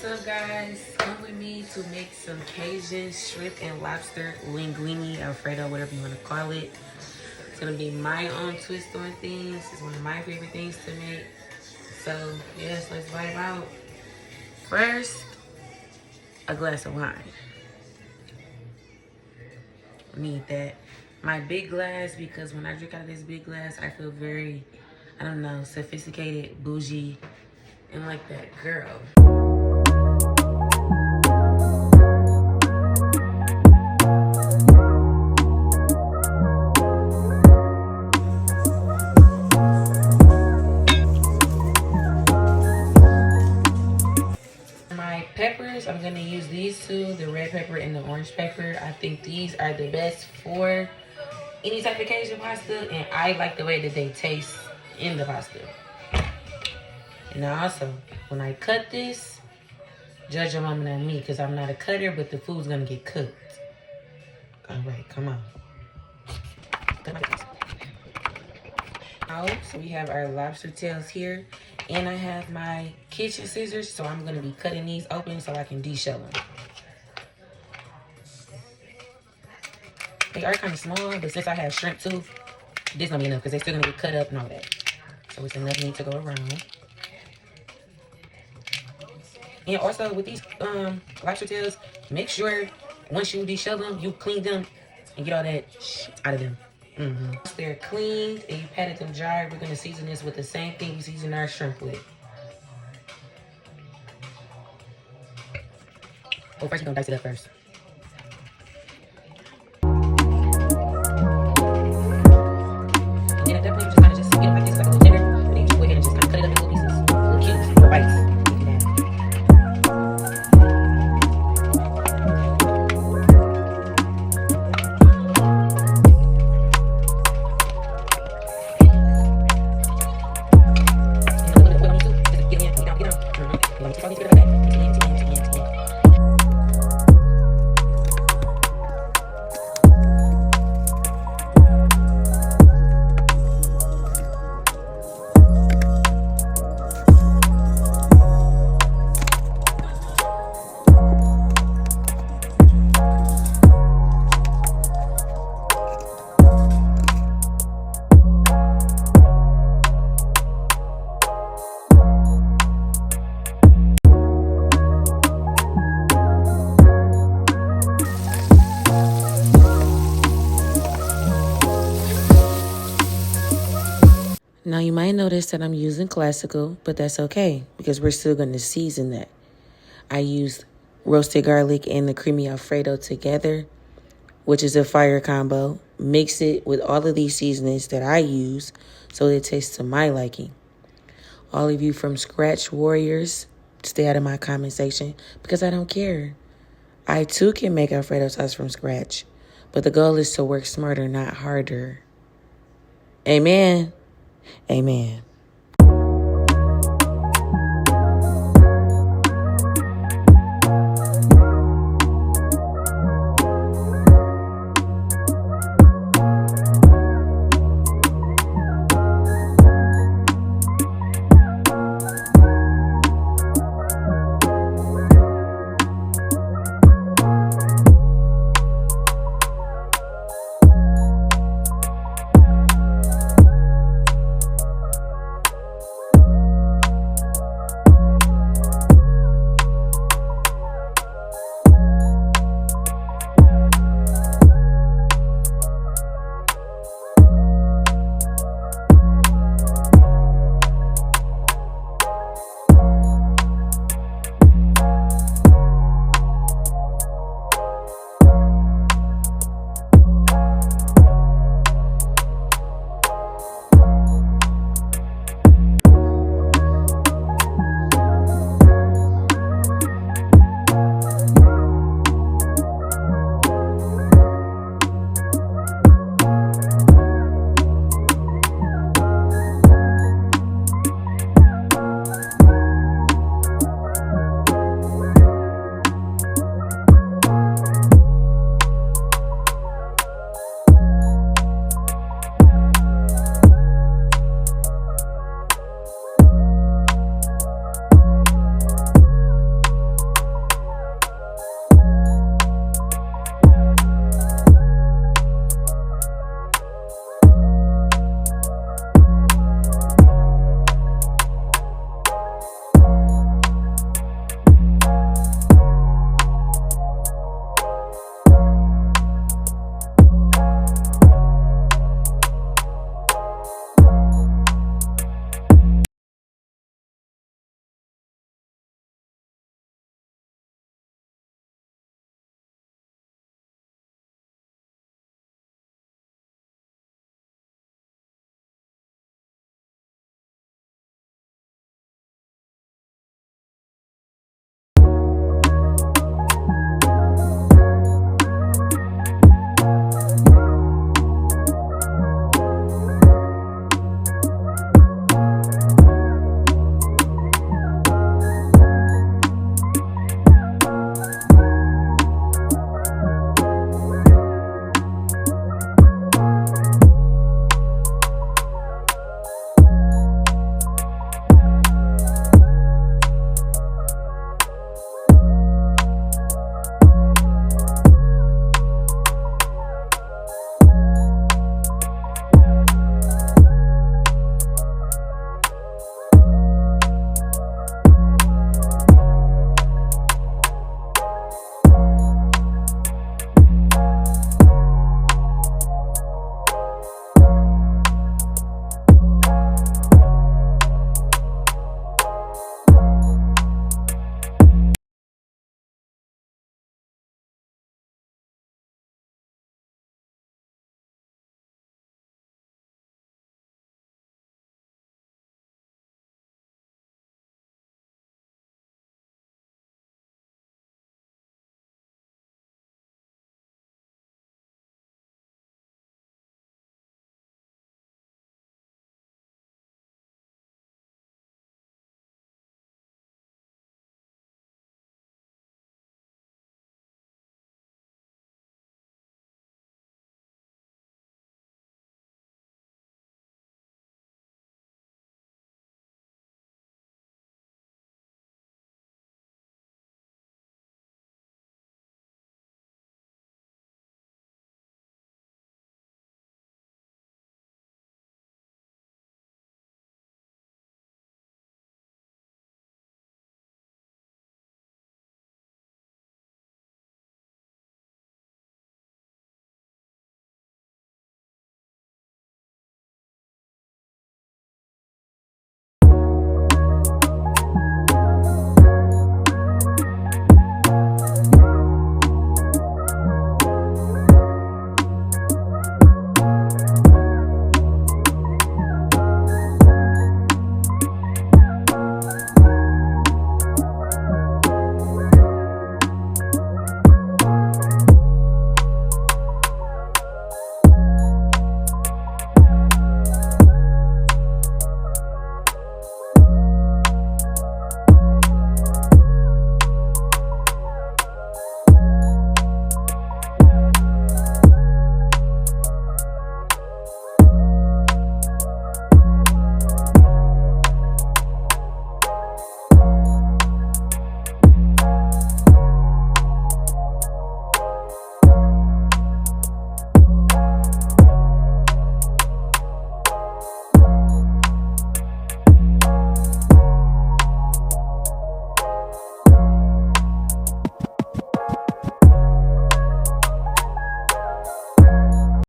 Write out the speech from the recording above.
up, guys? Come with me to make some Cajun Shrimp and Lobster Linguine, Alfredo, whatever you want to call it. It's going to be my own twist on things. It's one of my favorite things to make. So, yes, let's vibe out. First, a glass of wine. I need that. My big glass, because when I drink out of this big glass, I feel very, I don't know, sophisticated, bougie, and like that girl. My peppers, I'm gonna use these two, the red pepper and the orange pepper. I think these are the best for any type of Cajun pasta, and I like the way that they taste in the pasta. And also, when I cut this, judge your mama, not me, because I'm not a cutter, but the food's gonna get cooked. All right, come on. So we have our lobster tails here, and I have my kitchen scissors, so I'm gonna be cutting these open so I can de-shell them. They are kind of small, but since I have shrimp too, this gonna be enough because they're still gonna get cut up and all that. So it's enough meat to go around. And also with these lobster tails, make sure once you de-shell them, you clean them and get all that shit out of them. Once they're cleaned and you patted them dry, we're gonna season this with the same thing we season our shrimp with. Oh, first you're gonna dice it up first. And then at that point, you just kind of just get it like this, like a little tender, and then you just go ahead and just kind of cut it up in little pieces, little cubes, or bites. Now you might notice that I'm using Classico, but that's okay because we're still going to season that. I used roasted garlic and the creamy Alfredo together, which is a fire combo. Mix it with all of these seasonings that I use so it tastes to my liking. All of you from scratch warriors, stay out of my comment section because I don't care. I too can make Alfredo sauce from scratch, but the goal is to work smarter, not harder. Amen. Amen.